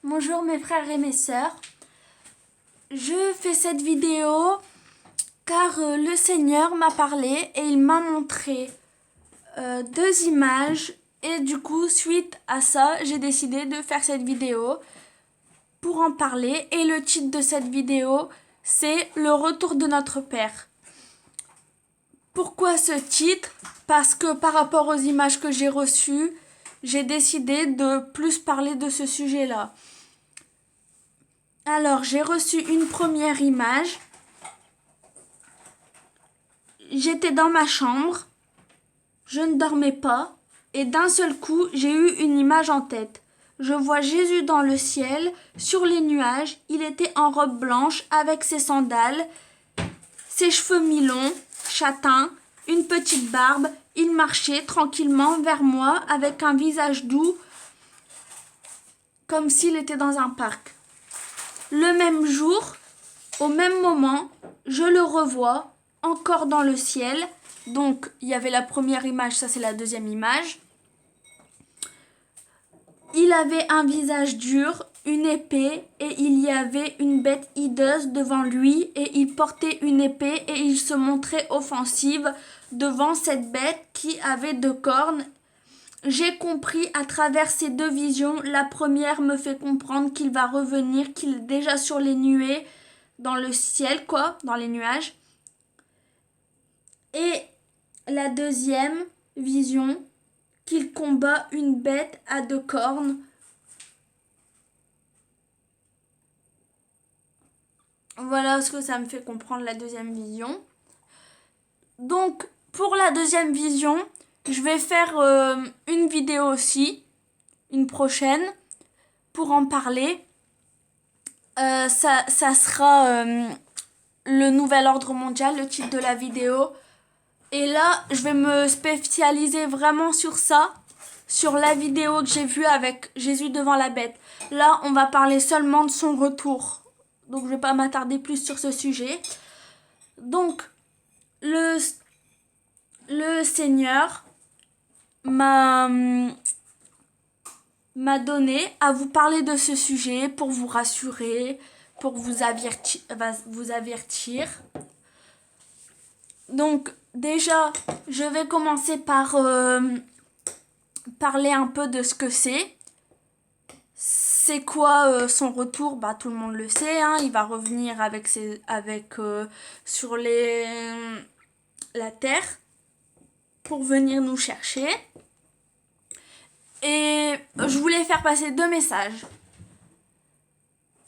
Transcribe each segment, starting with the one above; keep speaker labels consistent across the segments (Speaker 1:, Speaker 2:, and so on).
Speaker 1: Bonjour mes frères et mes sœurs. Je fais cette vidéo car le Seigneur m'a parlé et il m'a montré deux images et du coup suite à ça j'ai décidé de faire cette vidéo pour en parler et le titre de cette vidéo c'est le retour de notre Père. Pourquoi ce titre? Parce que par rapport aux images que j'ai reçues, j'ai décidé de plus parler de ce sujet-là. Alors, j'ai reçu une première image. J'étais dans ma chambre, je ne dormais pas, et d'un seul coup, j'ai eu une image en tête. Je vois Jésus dans le ciel, sur les nuages, il était en robe blanche avec ses sandales, ses cheveux mi-longs, châtains, une petite barbe. Il marchait tranquillement vers moi avec un visage doux, comme s'il était dans un parc. Le même jour, au même moment, je le revois encore dans le ciel. Donc, il y avait la première image, ça c'est la deuxième image. Il avait un visage dur, une épée, et il y avait une bête hideuse devant lui, et il portait une épée, et il se montrait offensif devant cette bête qui avait deux cornes. J'ai compris à travers ces deux visions. La première me fait comprendre qu'il va revenir, qu'il est déjà sur les nuées, dans le ciel, quoi, dans les nuages. Et la deuxième vision, qu'il combat une bête à deux cornes. Voilà ce que ça me fait comprendre la deuxième vision. Donc, pour la deuxième vision, je vais faire une vidéo aussi, une prochaine, pour en parler. Ça sera le nouvel ordre mondial, le titre de la vidéo. Et là, je vais me spécialiser vraiment sur ça, sur la vidéo que j'ai vue avec Jésus devant la bête. Là, on va parler seulement de son retour. Donc, je ne vais pas m'attarder plus sur ce sujet. Donc, le Seigneur m'a donné à vous parler de ce sujet pour vous rassurer, pour vous avertir. Donc, déjà, je vais commencer par parler un peu de ce que c'est. C'est quoi son retour? Bah, tout le monde le sait, hein, il va revenir sur la terre pour venir nous chercher. Et je voulais faire passer deux messages.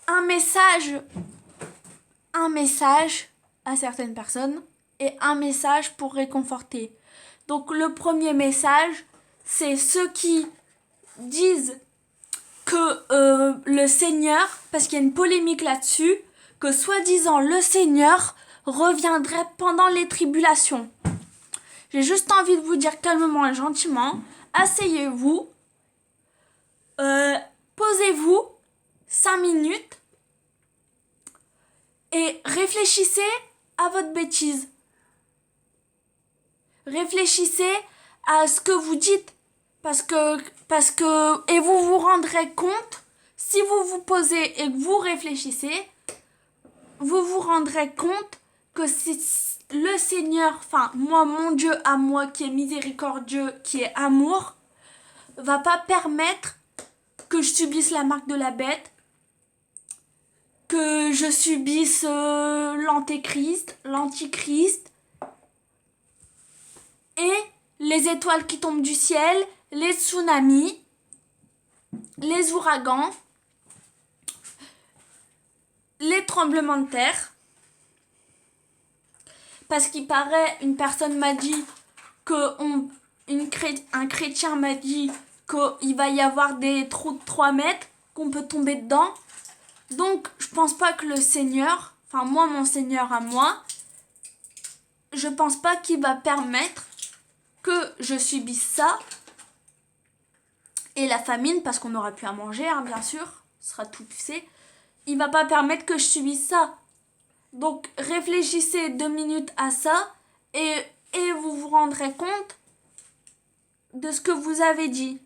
Speaker 1: Un message à certaines personnes et un message pour réconforter. Donc le premier message, c'est ceux qui disent que le Seigneur, parce qu'il y a une polémique là-dessus, que soi-disant le Seigneur reviendrait pendant les tribulations. J'ai juste envie de vous dire calmement et gentiment, asseyez-vous, posez-vous 5 minutes et réfléchissez à votre bêtise. Réfléchissez à ce que vous dites. Parce que, et vous vous rendrez compte, si vous vous posez et que vous réfléchissez, vous vous rendrez compte que c'est le Seigneur, enfin, moi, mon Dieu à moi, qui est miséricordieux, qui est amour, va pas permettre que je subisse la marque de la bête, que je subisse l'antéchrist, l'antichrist, et les étoiles qui tombent du ciel, les tsunamis, les ouragans, les tremblements de terre. Parce qu'il paraît, une personne m'a dit un chrétien m'a dit qu'il va y avoir des trous de 3 mètres, qu'on peut tomber dedans. Donc, je pense pas que le Seigneur, enfin moi, mon Seigneur à moi, je pense pas qu'il va permettre que je subisse ça. Et la famine, parce qu'on n'aura plus à manger, hein, bien sûr, ce sera tout fait. Il va pas permettre que je subisse ça. Donc réfléchissez 2 minutes à ça et vous vous rendrez compte de ce que vous avez dit.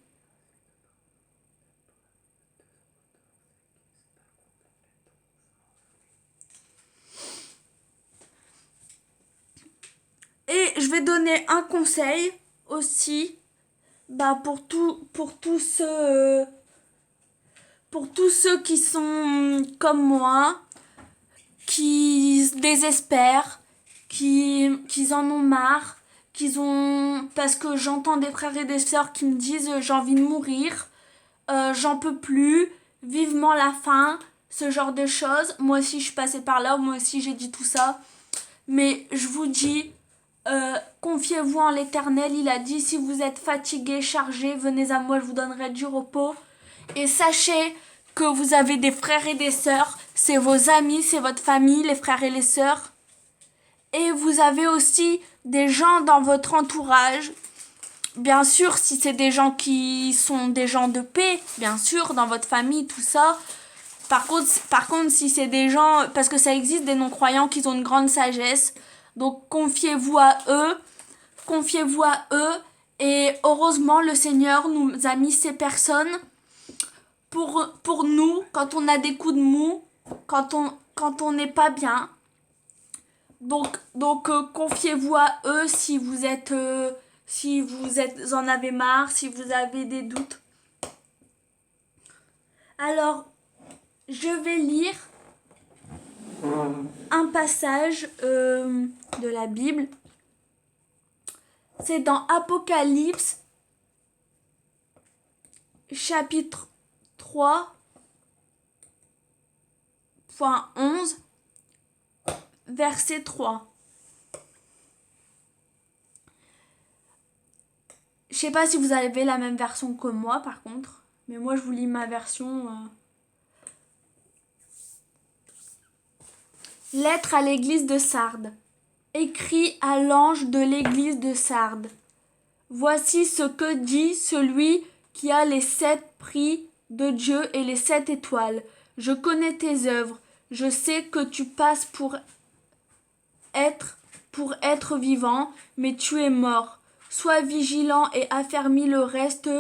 Speaker 1: je vais donner un conseil aussi pour tous ceux qui sont comme moi, qui se désespèrent, qui en ont marre, parce que j'entends des frères et des sœurs qui me disent j'ai envie de mourir, j'en peux plus, vivement la fin, ce genre de choses. Moi aussi je suis passée par là, moi aussi j'ai dit tout ça. Mais je vous dis, confiez-vous en l'Éternel. Il a dit, si vous êtes fatigué, chargé, venez à moi, je vous donnerai du repos. Et sachez que vous avez des frères et des sœurs. C'est vos amis, c'est votre famille, les frères et les sœurs. Et vous avez aussi des gens dans votre entourage. Bien sûr, si c'est des gens qui sont des gens de paix, bien sûr, dans votre famille, tout ça. Par contre, si c'est des gens, parce que ça existe des non-croyants qui ont une grande sagesse, donc confiez-vous à eux, et heureusement le Seigneur nous a mis ces personnes pour nous quand on a des coups de mou, quand on n'est pas bien. Donc confiez-vous à eux si vous en avez marre, si vous avez des doutes. Alors, je vais lire un passage de la Bible. C'est dans Apocalypse, chapitre 3.11, verset 3. Je sais pas si vous avez la même version que moi par contre, mais moi je vous lis ma version. Lettre à l'église de Sardes. Écrit à l'ange de l'église de Sardes. Voici ce que dit celui qui a les 7 prix de Dieu et les 7 étoiles. Je connais tes œuvres. Je sais que tu passes pour être vivant, mais tu es mort. Sois vigilant et affermis le reste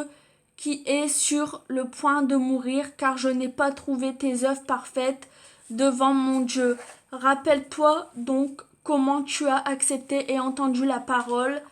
Speaker 1: qui est sur le point de mourir, car je n'ai pas trouvé tes œuvres parfaites devant mon Dieu. Rappelle-toi donc comment tu as accepté et entendu la parole.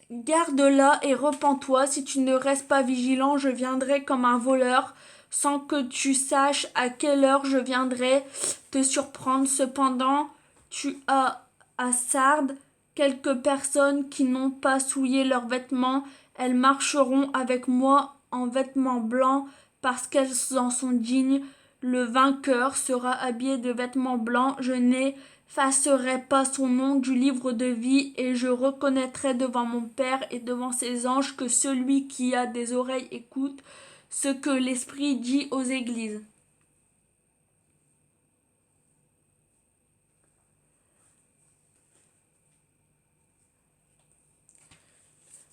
Speaker 1: Garde-la et repens-toi. Si tu ne restes pas vigilant, je viendrai comme un voleur, sans que tu saches à quelle heure je viendrai te surprendre. Cependant, tu as à Sardes quelques personnes qui n'ont pas souillé leurs vêtements. Elles marcheront avec moi en vêtements blancs parce qu'elles en sont dignes. Le vainqueur sera habillé de vêtements blancs. Je n'effacerai pas son nom du livre de vie, et je reconnaîtrai devant mon Père et devant ses anges que celui qui a des oreilles écoute ce que l'Esprit dit aux églises.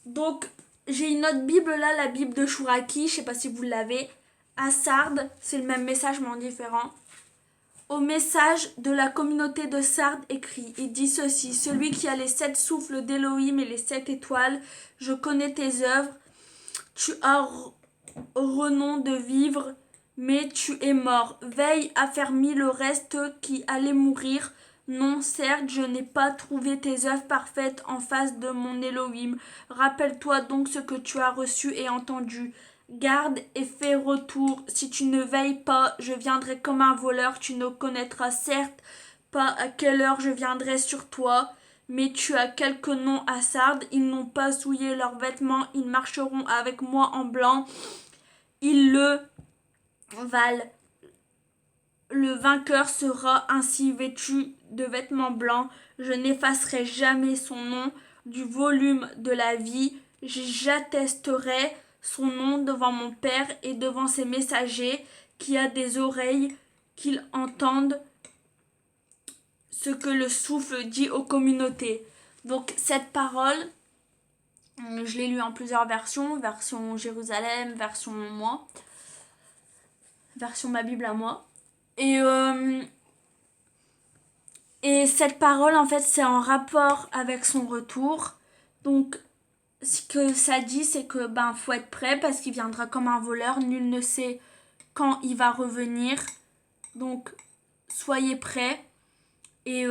Speaker 1: Donc, j'ai une autre Bible là, la Bible de Chouraki, je sais pas si vous l'avez. À Sardes, c'est le même message mais en différent. Au message de la communauté de Sardes écrit, il dit ceci: celui qui a les 7 souffles d'Élohim et les 7 étoiles, je connais tes œuvres. Tu as renom de vivre, mais tu es mort. Veille, affermis le reste qui allait mourir. Non, certes, je n'ai pas trouvé tes œuvres parfaites en face de mon Elohim. Rappelle-toi donc ce que tu as reçu et entendu. Garde et fais retour. Si tu ne veilles pas, je viendrai comme un voleur. Tu ne connaîtras certes pas à quelle heure je viendrai sur toi. Mais tu as quelques noms à Sardes. Ils n'ont pas souillé leurs vêtements. Ils marcheront avec moi en blanc. Ils le valent. Le vainqueur sera ainsi vêtu de vêtements blancs. Je n'effacerai jamais son nom du volume de la vie. J'attesterai son nom devant mon Père et devant ses messagers. Qui a des oreilles, qu'ils entendent ce que le souffle dit aux communautés. Donc cette parole, je l'ai lue en plusieurs versions. Version Jérusalem, version moi. Version ma Bible à moi. Et cette parole, en fait, c'est en rapport avec son retour. Donc, ce que ça dit, c'est que faut être prêt parce qu'il viendra comme un voleur. Nul ne sait quand il va revenir. Donc, soyez prêts. Et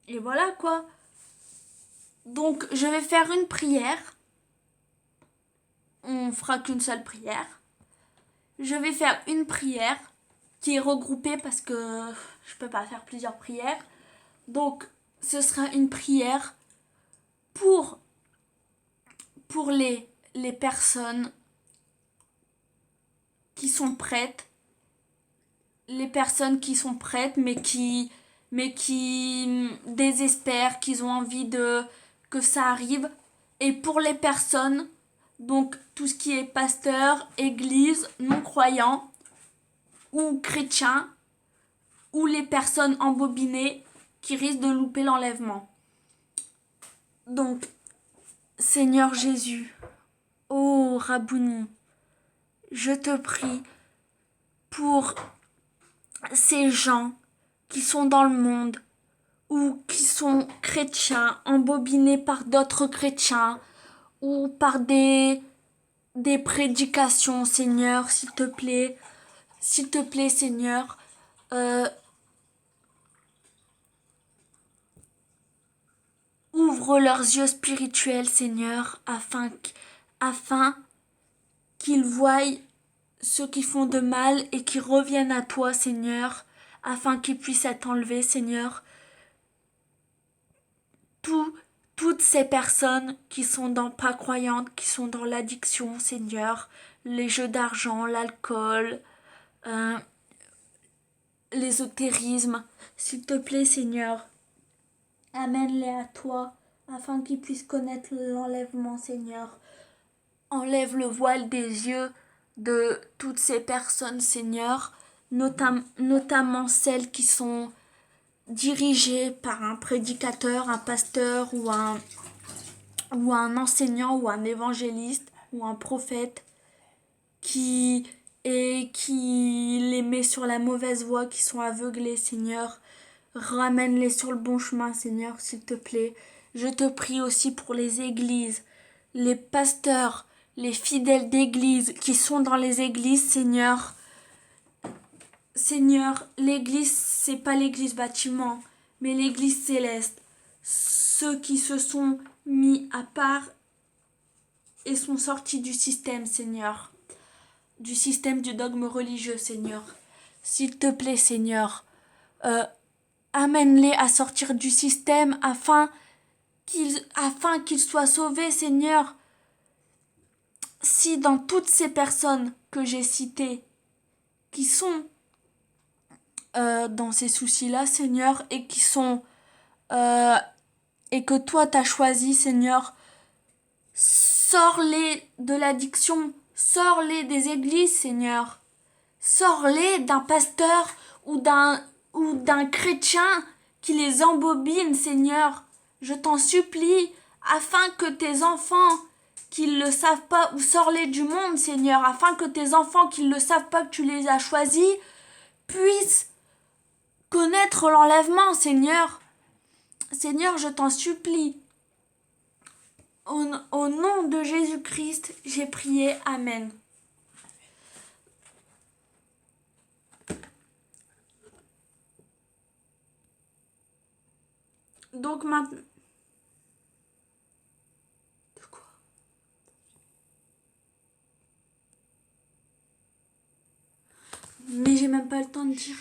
Speaker 1: Et voilà quoi. Donc je vais faire une prière. On fera qu'une seule prière. Je vais faire une prière qui est regroupée parce que je peux pas faire plusieurs prières. Donc ce sera une prière pour, pour les personnes qui sont prêtes, les personnes qui sont prêtes mais qui désespèrent, qui ont envie de que ça arrive. Et pour les personnes, donc tout ce qui est pasteur, église, non-croyants ou chrétiens, ou les personnes embobinées qui risquent de louper l'enlèvement. Donc, Seigneur Jésus, ô Rabouni, je te prie pour ces gens qui sont dans le monde ou qui sont chrétiens, embobinés par d'autres chrétiens ou par des prédications, Seigneur, s'il te plaît. S'il te plaît, Seigneur, euh, ouvre leurs yeux spirituels, Seigneur, afin qu'ils voient ceux qui font de mal et qui reviennent à toi, Seigneur, afin qu'ils puissent être enlevés, Seigneur. Tout, toutes ces personnes qui sont pas croyantes, qui sont dans l'addiction, Seigneur, les jeux d'argent, l'alcool, euh, l'ésotérisme, s'il te plaît, Seigneur, amène-les à toi, afin qu'ils puissent connaître l'enlèvement, Seigneur. Enlève le voile des yeux de toutes ces personnes, Seigneur, notamment celles qui sont dirigées par un prédicateur, un pasteur ou un enseignant ou un évangéliste ou un prophète qui qui les met sur la mauvaise voie, qui sont aveuglés, Seigneur. Ramène-les sur le bon chemin, Seigneur, s'il te plaît. Je te prie aussi pour les églises, les pasteurs, les fidèles d'église qui sont dans les églises, Seigneur. Seigneur, l'église, c'est pas l'église bâtiment, mais l'église céleste. Ceux qui se sont mis à part et sont sortis du système, Seigneur. Du système du dogme religieux, Seigneur. S'il te plaît, Seigneur, euh, amène-les à sortir du système afin qu'ils soient sauvés, Seigneur. Si dans toutes ces personnes que j'ai citées, qui sont dans ces soucis-là, Seigneur, et qui sont euh, et que toi t'as choisi, Seigneur, sors-les de l'addiction, sors-les des églises, Seigneur, sors-les d'un pasteur ou d'un chrétien qui les embobine, Seigneur. Je t'en supplie, afin que tes enfants qui ne le savent pas, ou sors-les du monde, Seigneur, afin que tes enfants qui ne le savent pas que tu les as choisis, puissent connaître l'enlèvement, Seigneur. Seigneur, je t'en supplie. Au nom de Jésus-Christ, j'ai prié. Amen. Donc maintenant... De quoi? Mais j'ai même pas le temps de dire.